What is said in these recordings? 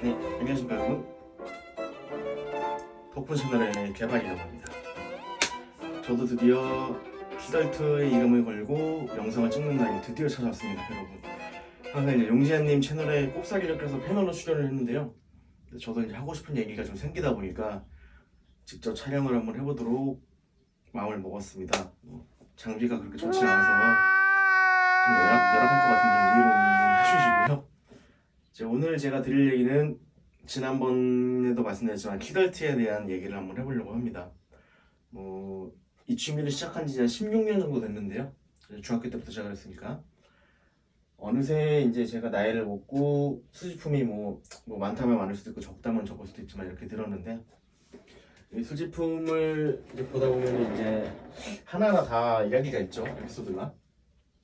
네, 안녕하십니까 여러분. 덕분 채널의 개발이라고 합니다. 저도 드디어 키덜트의 이름을 걸고 영상을 찍는 날이 드디어 찾아왔습니다, 여러분. 항상 이제 용지아님 채널에 꼽사리를 껴서 패널로 출연을 했는데요. 저도 이제 하고 싶은 얘기가 좀 생기다 보니까 직접 촬영을 한번 해보도록 마음을 먹었습니다. 장비가 그렇게 좋지 않아서 좀 열악할 것 같은데 이해를 좀 해주시고요. 오늘 제가 드릴 얘기는 지난번에도 말씀드렸지만 키덜트에 대한 얘기를 한번 해보려고 합니다. 이 취미를 시작한 지 한 16년 정도 됐는데요. 중학교 때부터 시작을 했으니까 어느새 이제 제가 나이를 먹고 수집품이 많다면 많을 수도 있고 적다면 적을 수도 있지만 이렇게 늘었는데, 이 수집품을 이제 보다 보면 이제 하나하나 다 이야기가 있죠. 에피소드가.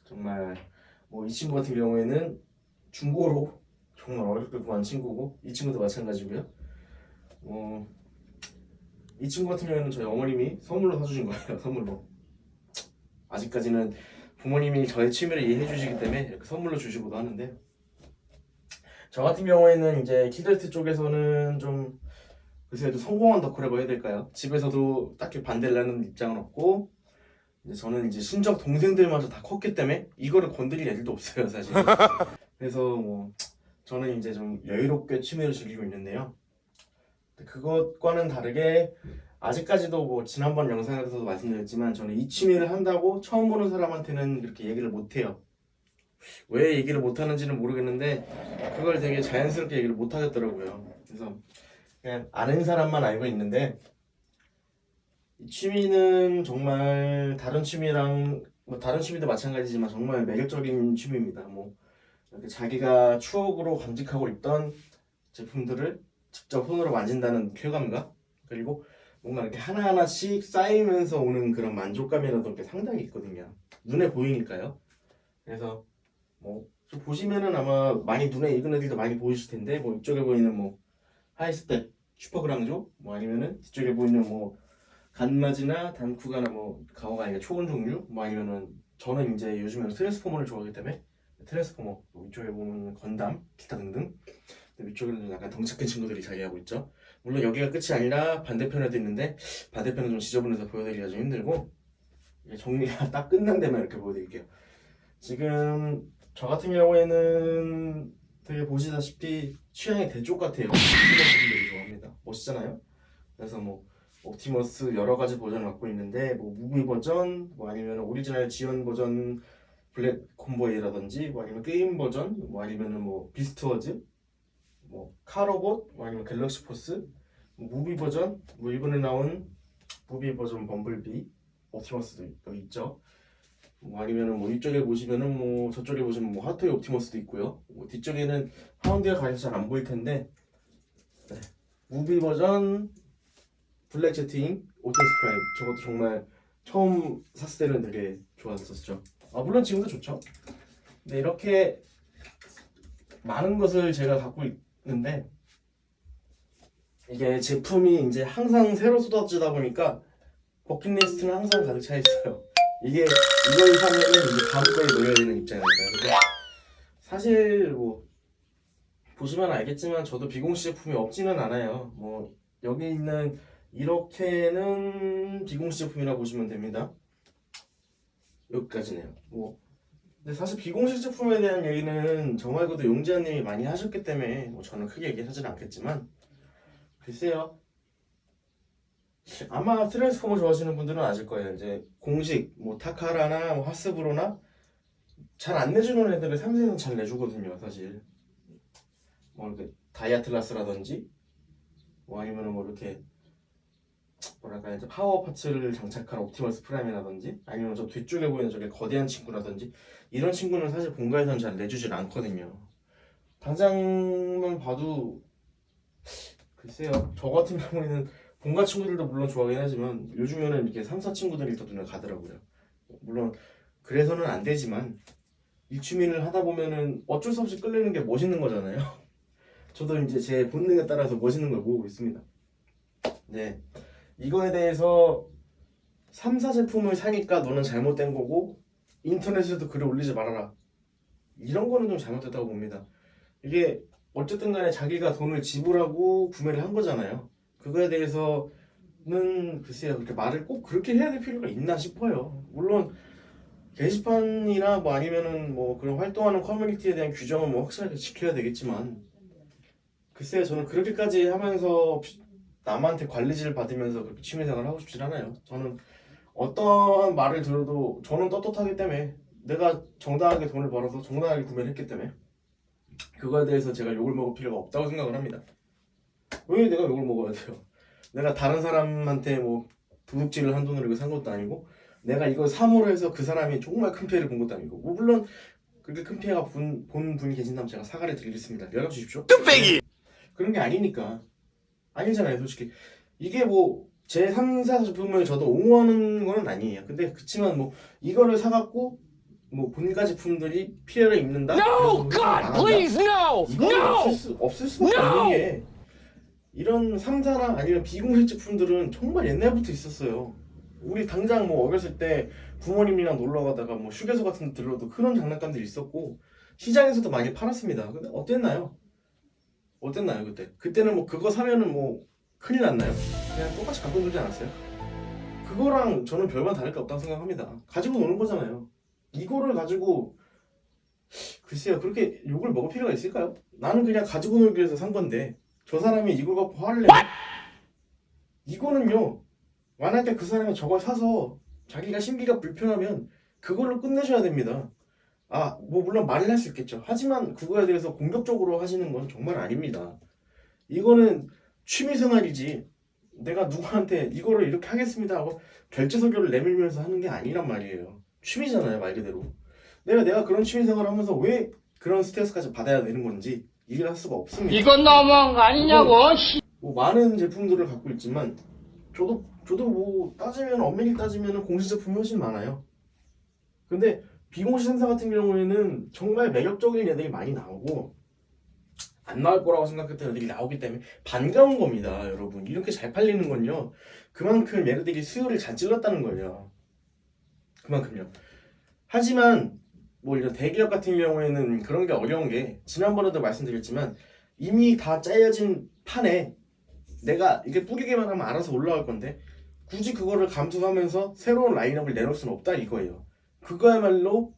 정말 이 친구 같은 경우에는 중고로 정말 어렵게 구한 친구고, 이 친구도 마찬가지고요. 이 친구 같은 경우에는 저희 어머님이 선물로 사주신 거예요. 선물로. 아직까지는 부모님이 저의 취미를 이해해 주시기 때문에 이렇게 선물로 주시고도 하는데, 저 같은 경우에는 이제 키덜트 쪽에서는 좀 그래도 성공한 덕후라고 해야 될까요? 집에서도 딱히 반대를 하는 입장은 없고, 이제 저는 이제 친척 동생들마저 다 컸기 때문에 이거를 건드릴 애들도 없어요, 사실. 그래서 저는 이제 좀 여유롭게 취미를 즐기고 있는데요. 그것과는 다르게 아직까지도 지난번 영상에서도 말씀드렸지만 저는 이 취미를 한다고 처음 보는 사람한테는 이렇게 얘기를 못해요. 왜 얘기를 못하는지는 모르겠는데 그걸 되게 자연스럽게 얘기를 못하겠더라고요. 그래서 그냥 아는 사람만 알고 있는데, 이 취미는 정말 다른 취미랑 다른 취미도 마찬가지지만 정말 매력적인 취미입니다. 이렇게 자기가 추억으로 간직하고 있던 제품들을 직접 손으로 만진다는 쾌감과, 그리고 뭔가 이렇게 하나하나씩 쌓이면서 오는 그런 만족감이라도 상당히 있거든요. 눈에 보이니까요. 그래서 좀 보시면은 아마 많이 눈에 익은 애들도 많이 보이실 텐데, 이쪽에 보이는 하이스펙 슈퍼그랑조, 아니면은 뒤쪽에 보이는 간마지나 단쿠가나 가오가 아니라 초원 종류, 아니면은 저는 이제 요즘에는 트랜스포머를 좋아하기 때문에 트랜스포머, 위쪽에 보면 건담, 기타 등등. 위쪽에는 약간 덩치 큰 친구들이 자리하고 있죠. 물론 여기가 끝이 아니라 반대편에도 있는데, 반대편은 좀 지저분해서 보여드리기가 좀 힘들고, 정리가 딱 끝난 데만 이렇게 보여드릴게요. 지금 저 같은 경우에는 되게 보시다시피 취향이 대쪽 같아요. 옵티머스 분들이 좋아합니다. 멋있잖아요. 그래서 옵티머스 여러 가지 버전을 갖고 있는데, 무비 버전, 아니면 오리지널 지원 버전 블랙 콤보이라든지, 아니면 게임 버전, 아니면은 비스트워즈, 카로봇, 아니면 갤럭시 포스, 무비 버전, 이번에 나온 무비 버전 범블비, 옵티머스도 여기 있죠. 아니면은 이쪽에 보시면은 저쪽에 보시면 하토이 옵티머스도 있고요. 뒤쪽에는 하운드가 가려서 잘 안 보일 텐데, 네. 무비 버전 블랙 제팅 오토스 프라임, 저것도 정말 처음 샀을 때는 되게 좋았었죠. 물론 지금도 좋죠. 근데 이렇게 많은 것을 제가 갖고 있는데, 이게 제품이 이제 항상 새로 쏟아지다 보니까 버킷리스트는 항상 가득 차 있어요. 이걸 사면은 이제 다음 거에 넣어야 되는 입장이니까요. 근데 사실 보시면 알겠지만 저도 비공식 제품이 없지는 않아요. 여기 있는 이렇게는 비공식 제품이라고 보시면 됩니다. 여기까지네요. 근데 사실 비공식 제품에 대한 얘기는 저 말고도 용지아님이 많이 하셨기 때문에 저는 크게 얘기하지는 않겠지만, 글쎄요. 아마 트랜스포머 좋아하시는 분들은 아실 거예요. 이제 공식 타카라나 하스브로나 잘 안 내주는 애들을 3세는 잘 내주거든요, 사실. 이렇게 다이아틀라스라든지, 아니면은 이렇게 뭐랄까 이제 파워 파츠를 장착한 옵티머스 프라임이라든지, 아니면 저 뒤쪽에 보이는 저게 거대한 친구라든지, 이런 친구는 사실 본가에서는 잘 내주질 않거든요. 당장만 봐도 글쎄요, 저 같은 경우에는 본가 친구들도 물론 좋아하긴 하지만 요즘에는 이렇게 상사 친구들이 더 눈에 가더라고요. 물론 그래서는 안 되지만 이 취미를 하다 보면은 어쩔 수 없이 끌리는 게 멋있는 거잖아요. 저도 이제 제 본능에 따라서 멋있는 걸 모으고 있습니다. 네, 이거에 대해서 3사 제품을 사니까 너는 잘못된 거고 인터넷에도 글을 올리지 말아라, 이런 거는 좀 잘못됐다고 봅니다. 이게 어쨌든 간에 자기가 돈을 지불하고 구매를 한 거잖아요. 그거에 대해서는 글쎄요, 그렇게 말을 꼭 그렇게 해야 될 필요가 있나 싶어요. 물론 게시판이나 뭐 아니면은 뭐 그런 활동하는 커뮤니티에 대한 규정은 뭐 확실하게 지켜야 되겠지만, 글쎄요, 저는 그렇게까지 하면서 남한테 관리질을 받으면서 그렇게 취미생활을 하고 싶진 않아요. 저는 어떠한 말을 들어도 저는 떳떳하기 때문에, 내가 정당하게 돈을 벌어서 정당하게 구매를 했기 때문에 그거에 대해서 제가 욕을 먹을 필요가 없다고 생각을 합니다. 왜 내가 욕을 먹어야 돼요? 내가 다른 사람한테 뭐 도둑질을 한 돈으로 이거 산 것도 아니고, 내가 이걸 사모로 해서 그 사람이 정말 큰 피해를 본 것도 아니고, 뭐 물론 그렇게 큰 피해가 본 분이 계신다면 제가 사과를 드리겠습니다. 연락 주십시오. 뚝배기! 그런 게 아니니까. 아니잖아요, 솔직히. 이게 뭐 제 3사 제품을 저도 옹호하는 건 아니에요. 근데 그치만 뭐 이거를 사갖고 뭐 본가 제품들이 피해를 입는다? No, God, please, no, 이건 no. 없을 수밖에 없는 게, 이런 3사나 아니면 비공식 제품들은 정말 옛날부터 있었어요. 우리 당장 뭐 어렸을 때 부모님이랑 놀러 가다가 뭐 휴게소 같은 데 들러도 그런 장난감들이 있었고, 시장에서도 많이 팔았습니다. 근데 어땠나요? 어땠나요 그때? 그때는 뭐 그거 사면은 뭐 큰일 났나요? 그냥 똑같이 갖고 놀지 않았어요? 그거랑 저는 별반 다를 게 없다고 생각합니다. 가지고 노는 거잖아요. 이거를 가지고 글쎄요, 그렇게 욕을 먹을 필요가 있을까요? 나는 그냥 가지고 놀기 위해서 산 건데 저 사람이 이걸 갖고 화를 내요? 이거는요, 만약에 그 사람이 저걸 사서 자기가 심기가 불편하면 그걸로 끝내셔야 됩니다. 아, 뭐 물론 말을 할 수 있겠죠. 하지만 그거에 대해서 공격적으로 하시는 건 정말 아닙니다. 이거는 취미생활이지, 내가 누구한테 이거를 이렇게 하겠습니다 하고 결제서류를 내밀면서 하는 게 아니란 말이에요. 취미잖아요, 말 그대로. 내가 그런 취미생활을 하면서 왜 그런 스트레스까지 받아야 되는 건지 이해할 수가 없습니다. 이건 너무한 거 아니냐고. 뭐 많은 제품들을 갖고 있지만 저도 뭐 따지면, 엄밀히 따지면 공식 제품이 훨씬 많아요. 근데 비공식 행사 같은 경우에는 정말 매력적인 애들이 많이 나오고, 안 나올 거라고 생각했던 애들이 나오기 때문에 반가운 겁니다, 여러분. 이렇게 잘 팔리는 건요, 그만큼 얘네들이 수요를 잘 찔렀다는 거예요. 그만큼요. 하지만 뭐 이런 대기업 같은 경우에는 그런 게 어려운 게, 지난번에도 말씀드렸지만 이미 다 짜여진 판에 내가 이게 뿌리기만 하면 알아서 올라갈 건데 굳이 그거를 감수하면서 새로운 라인업을 내놓을 수는 없다 이거예요. 그거야말로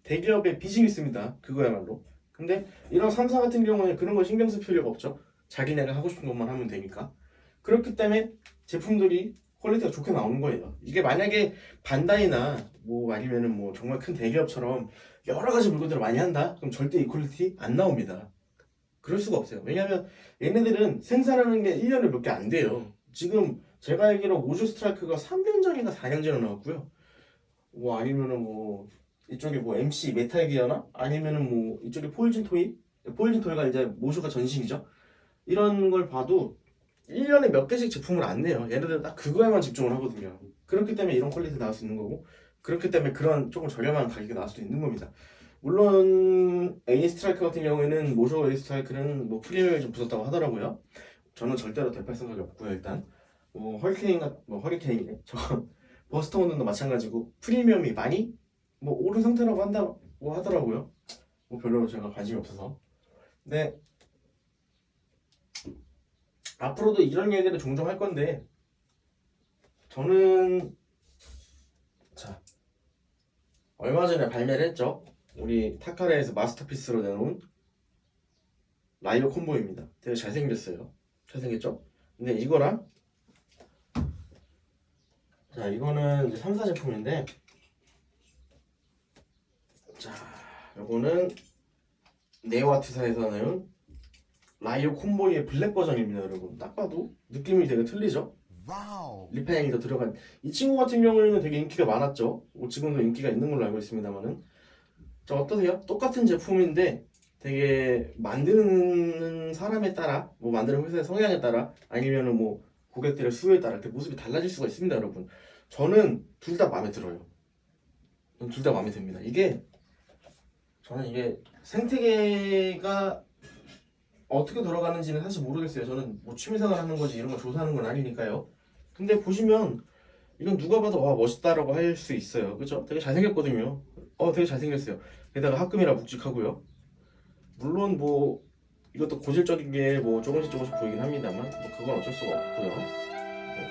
대기업의 비즈니스입니다. 그거야말로. 근데 이런 3사 같은 경우에 그런 거 신경 쓸 필요가 없죠. 자기네가 하고 싶은 것만 하면 되니까. 그렇기 때문에 제품들이 퀄리티가 좋게 나오는 거예요. 이게 만약에 반다이나 뭐 아니면은 뭐 정말 큰 대기업처럼 여러 가지 물건들을 많이 한다? 그럼 절대 이 퀄리티 안 나옵니다. 그럴 수가 없어요. 왜냐면 얘네들은 생산하는 게 1년에 몇 개 안 돼요. 지금 제가 알기로 모주 스트라이크가 3년 전인가 4년 전에 나왔고요. 뭐 아니면은 뭐 이쪽에 뭐 MC 메탈 기어나 아니면은 뭐 이쪽에 포이즌 토이? 포이즌 토이가 이제 모주가 전신이죠. 이런 걸 봐도 1년에 몇 개씩 제품을 안 내요. 얘네들은 딱 그거에만 집중을 하거든요. 그렇기 때문에 이런 퀄리티 나올 수 있는 거고, 그렇기 때문에 그런 조금 저렴한 가격이 나올 수도 있는 겁니다. 물론 A 스트라이크 같은 경우에는, 모쇼 A 스트라이크는 뭐 프리미엄이 좀 붙었다고 하더라고요. 저는 절대로 대팔 생각이 없고요. 일단 뭐 허리케인이네. 저 버스터 원단도 마찬가지고 프리미엄이 많이 뭐 오른 상태라고 한다고 하더라고요. 뭐 별로 제가 관심이 없어서. 근데 앞으로도 이런 얘기를 종종 할 건데, 저는 자 얼마 전에 발매를 했죠. 우리 타카레에서 마스터피스로 내놓은 라이어 콤보입니다. 되게 잘생겼어요. 잘생겼죠? 근데 이거랑, 자 이거는 이제 3사 제품인데, 자 요거는 네오아트사에서 나온 라이어 콤보의 블랙 버전입니다. 여러분 딱 봐도 느낌이 되게 틀리죠? 와우. 리파이닝이 더 들어간 이 친구 같은 경우에는 되게 인기가 많았죠. 뭐 지금도 인기가 있는 걸로 알고 있습니다만은, 자 어떠세요? 똑같은 제품인데 되게 만드는 사람에 따라, 뭐 만드는 회사의 성향에 따라, 아니면은 뭐 고객들의 수요에 따라 이렇게 모습이 달라질 수가 있습니다, 여러분. 저는 둘 다 마음에 들어요. 저는 둘 다 마음에 듭니다. 저는 이게 생태계가 어떻게 돌아가는지는 사실 모르겠어요. 저는 뭐 취미생활 하는 거지 이런 거 조사하는 건 아니니까요. 근데 보시면 이건 누가 봐도 와 멋있다라고 할 수 있어요. 그죠? 되게 잘생겼거든요. 되게 잘생겼어요. 게다가 합금이라 묵직하고요. 물론 뭐 이것도 고질적인 게 뭐 조금씩 보이긴 합니다만 뭐 그건 어쩔 수가 없고요.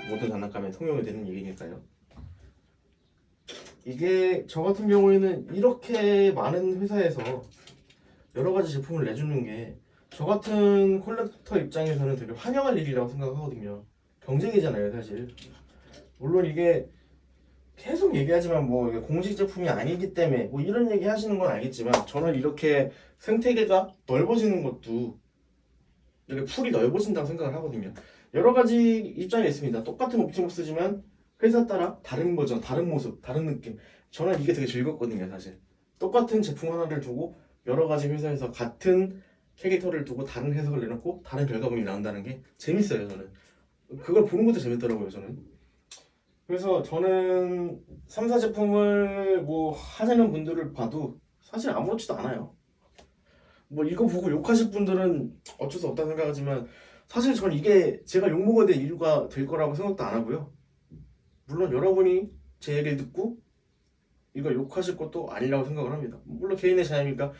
모든 장난감에 통용이 되는 얘기니까요. 이게 저 같은 경우에는 이렇게 많은 회사에서 여러 가지 제품을 내주는 게 저 같은 콜렉터 입장에서는 되게 환영할 일이라고 생각하거든요. 경쟁이잖아요, 사실. 물론 이게 계속 얘기하지만 뭐 이게 공식 제품이 아니기 때문에 뭐 이런 얘기 하시는 건 알겠지만 저는 이렇게 생태계가 넓어지는 것도 이렇게 풀이 넓어진다고 생각을 하거든요. 여러 가지 입장이 있습니다. 똑같은 옵티머스지만 회사 따라 다른 버전, 다른 모습, 다른 느낌. 저는 이게 되게 즐겁거든요, 사실. 똑같은 제품 하나를 두고 여러 가지 회사에서 같은 캐릭터를 두고 다른 해석을 내놓고 다른 결과물이 나온다는 게 재밌어요, 저는. 그걸 보는 것도 재밌더라고요, 저는. 그래서 저는 3사 제품을 뭐 하시는 분들을 봐도 사실 아무렇지도 않아요. 뭐 이거 보고 욕하실 분들은 어쩔 수 없다고 생각하지만 사실 전 이게 제가 욕먹어야 될 이유가 될 거라고 생각도 안 하고요. 물론 여러분이 제 얘기를 듣고 이거 욕하실 것도 아니라고 생각을 합니다. 물론 개인의 자유니까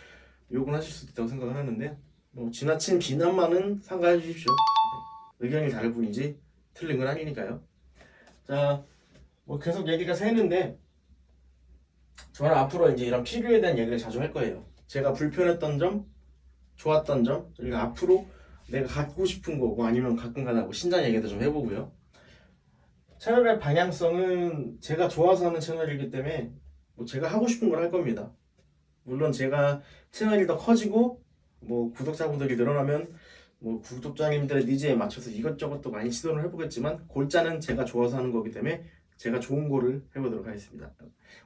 욕은 하실 수도 있다고 생각을 하는데 뭐 지나친 비난만은 삼가해 주십시오. 의견이 다를 뿐이지 틀린 건 아니니까요. 자, 뭐 계속 얘기가 새는데 저는 앞으로 이제 이런 피규어에 대한 얘기를 자주 할 거예요. 제가 불편했던 점, 좋았던 점, 그리고 앞으로 내가 갖고 싶은 거, 뭐 아니면 가끔가다 뭐 신작 얘기도 좀 해보고요. 채널의 방향성은 제가 좋아서 하는 채널이기 때문에 뭐 제가 하고 싶은 걸 할 겁니다. 물론 제가 채널이 더 커지고 뭐 구독자분들이 늘어나면 뭐 구독자님들의 니즈에 맞춰서 이것저것 또 많이 시도를 해보겠지만 골자는 제가 좋아서 하는 거기 때문에 제가 좋은 거를 해보도록 하겠습니다.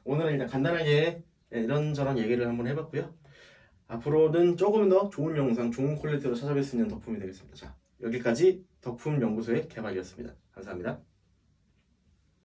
오늘은 일단 간단하게 이런저런 얘기를 한번 해봤고요. 앞으로는 조금 더 좋은 영상, 좋은 퀄리티로 찾아뵐 수 있는 덕품이 되겠습니다. 자, 여기까지 덕품 연구소의 개발이었습니다. 감사합니다.